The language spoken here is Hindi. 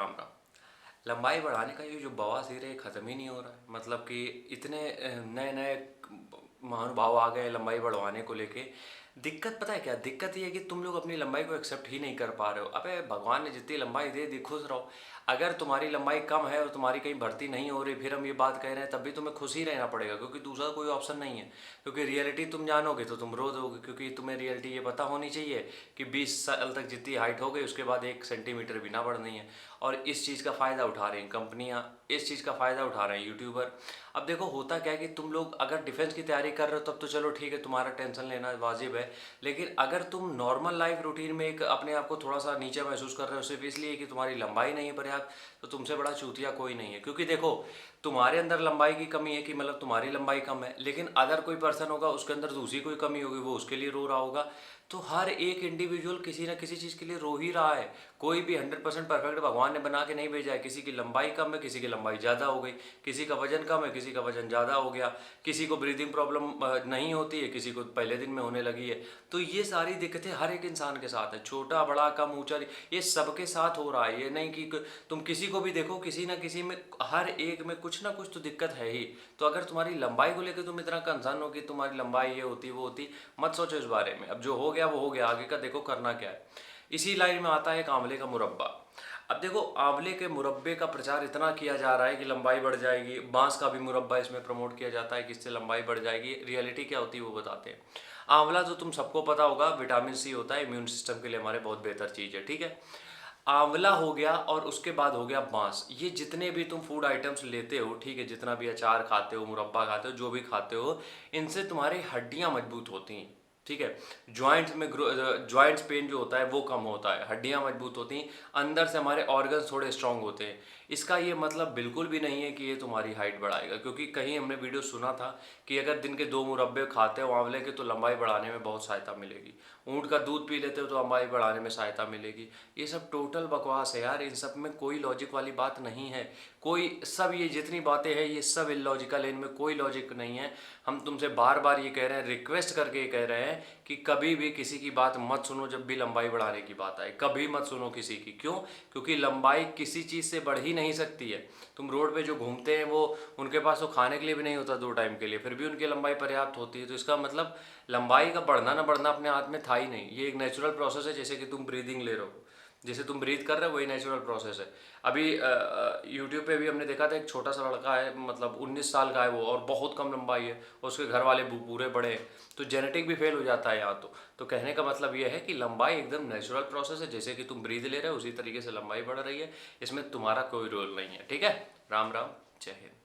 राम राम। लंबाई बढ़ाने का ये जो बवासीर है ये ख़त्म ही नहीं हो रहा है। मतलब कि इतने नए नए महानुभाव आ गए लंबाई बढ़वाने को लेके। दिक्कत पता है क्या? दिक्कत ये है कि तुम लोग अपनी लंबाई को एक्सेप्ट ही नहीं कर पा रहे हो। अबे भगवान ने जितनी लंबाई दे दी खुश रहो। अगर तुम्हारी लंबाई कम है और तुम्हारी कहीं भर्ती नहीं हो रही, फिर हम ये बात कह रहे हैं, तब भी तुम्हें खुश ही रहना पड़ेगा, क्योंकि दूसरा कोई ऑप्शन नहीं है। क्योंकि रियलिटी तुम जानोगे तो तुम रो दोगे, क्योंकि तुम्हें रियलिटी ये पता होनी चाहिए कि 20 साल तक जितनी हाइट हो गई उसके बाद 1 सेंटीमीटर भी ना बढ़नी है। और इस चीज़ का फ़ायदा उठा रही हैं कंपनियां, इस चीज़ का फ़ायदा उठा रहे हैं यूट्यूबर। अब देखो होता क्या है कि तुम लोग अगर डिफेंस की तैयारी कर रहे हो तब तो चलो ठीक है, तुम्हारा टेंशन लेना वाजिब है। लेकिन अगर तुम नॉर्मल लाइफ रूटीन में एक अपने आप को थोड़ा सा नीचे महसूस कर रहे हो सिर्फ इसलिए कि तुम्हारी लंबाई नहीं है पर्याप्त, तो तुमसे बड़ा चूतिया कोई नहीं है। क्योंकि देखो, तुम्हारे अंदर लंबाई की कमी है कि मतलब तुम्हारी लंबाई कम है, लेकिन अदर कोई पर्सन होगा उसके अंदर दूसरी कोई कमी होगी, वो उसके लिए रो रहा होगा। तो हर एक इंडिविजुअल किसी ना किसी चीज़ के लिए रो ही रहा है। कोई भी 100% परफेक्ट भगवान ने बना के नहीं भेजा है। किसी की लंबाई कम है, किसी की लंबाई ज़्यादा हो गई, किसी का वजन कम है, किसी का वजन ज़्यादा हो गया, किसी को ब्रीदिंग प्रॉब्लम नहीं होती है, किसी को पहले दिन में होने लगी है। तो ये सारी दिक्कतें हर एक इंसान के साथ है, छोटा बड़ा कम ऊंचा, ये सबके साथ हो रहा है। ये नहीं कि तुम किसी को भी देखो, किसी ना किसी में, हर एक में कुछ ना कुछ तो दिक्कत है ही। तो अगर तुम्हारी लंबाई को लेकर तुम इतना कंसर्न हो कि तुम्हारी लंबाई ये होती वो होती, मत सोचो इस बारे में। अब जो हो गया वो हो गया, आगे का देखो करना क्या है। इसी लाइन में आता है एक आंवले का मुरब्बा। अब देखो, आंवले के मुरब्बे का प्रचार इतना किया जा रहा है कि लंबाई बढ़ जाएगी। बांस का भी मुरब्बा इसमें प्रमोट किया जाता है कि इससे लंबाई बढ़ जाएगी। रियलिटी क्या होती है वो बताते हैं। आंवला तो तुम सबको पता होगा, विटामिन सी होता है, इम्यून सिस्टम के लिए हमारे बहुत बेहतर चीज़ है, ठीक है। आंवला हो गया और उसके बाद हो गया बांस। ये जितने भी तुम फूड आइटम्स लेते हो, ठीक है, जितना भी अचार खाते हो, मुरब्बा खाते हो, जो भी खाते हो, इनसे तुम्हारी हड्डियां मजबूत होती हैं, ठीक है। जॉइंट्स में जॉइंट्स पेन जो होता है वो कम होता है, हड्डियां मजबूत होती हैं, अंदर से हमारे ऑर्गन्स थोड़े स्ट्रांग होते हैं। इसका ये मतलब बिल्कुल भी नहीं है कि ये तुम्हारी हाइट बढ़ाएगा, क्योंकि कहीं हमने वीडियो सुना था कि अगर दिन के 2 मुरब्बे खाते हो आंवले के तो लंबाई बढ़ाने में बहुत सहायता मिलेगी। ऊँट का दूध पी लेते हो तो लंबाई बढ़ाने में सहायता मिलेगी। ये सब टोटल बकवास है यार, इन सब में कोई लॉजिक वाली बात नहीं है। कोई, सब ये जितनी बातें हैं ये सब इलॉजिकल है, इनमें कोई लॉजिक नहीं है। हम तुमसे बार बार ये कह रहे हैं, रिक्वेस्ट करके ये कह रहे हैं कि कभी भी किसी की बात मत सुनो जब भी लंबाई बढ़ाने की बात आए, कभी मत सुनो किसी की। क्यों? क्योंकि लंबाई किसी चीज़ से बढ़ ही नहीं सकती है। तुम रोड पे जो घूमते हैं वो, उनके पास तो खाने के लिए भी नहीं होता 2 टाइम के लिए, फिर भी उनकी लंबाई पर्याप्त होती है। तो इसका मतलब लंबाई का बढ़ना ना बढ़ना अपने हाथ में था ही नहीं। ये एक नेचुरल प्रोसेस है, जैसे कि तुम ब्रीदिंग ले रहे हो, जैसे तुम ब्रीथ कर रहे हो, वही नेचुरल प्रोसेस है। अभी यूट्यूब पे भी हमने देखा था, एक छोटा सा लड़का है, मतलब 19 साल का है वो, और बहुत कम लंबाई है, और उसके घर वाले पूरे बड़े हैं। तो जेनेटिक भी फेल हो जाता है यहाँ तो कहने का मतलब ये है कि लंबाई एकदम नेचुरल प्रोसेस है, जैसे कि तुम ब्रीथ ले रहे हो उसी तरीके से लंबाई बढ़ रही है। इसमें तुम्हारा कोई रोल नहीं है, ठीक है। राम राम, जय हिंद।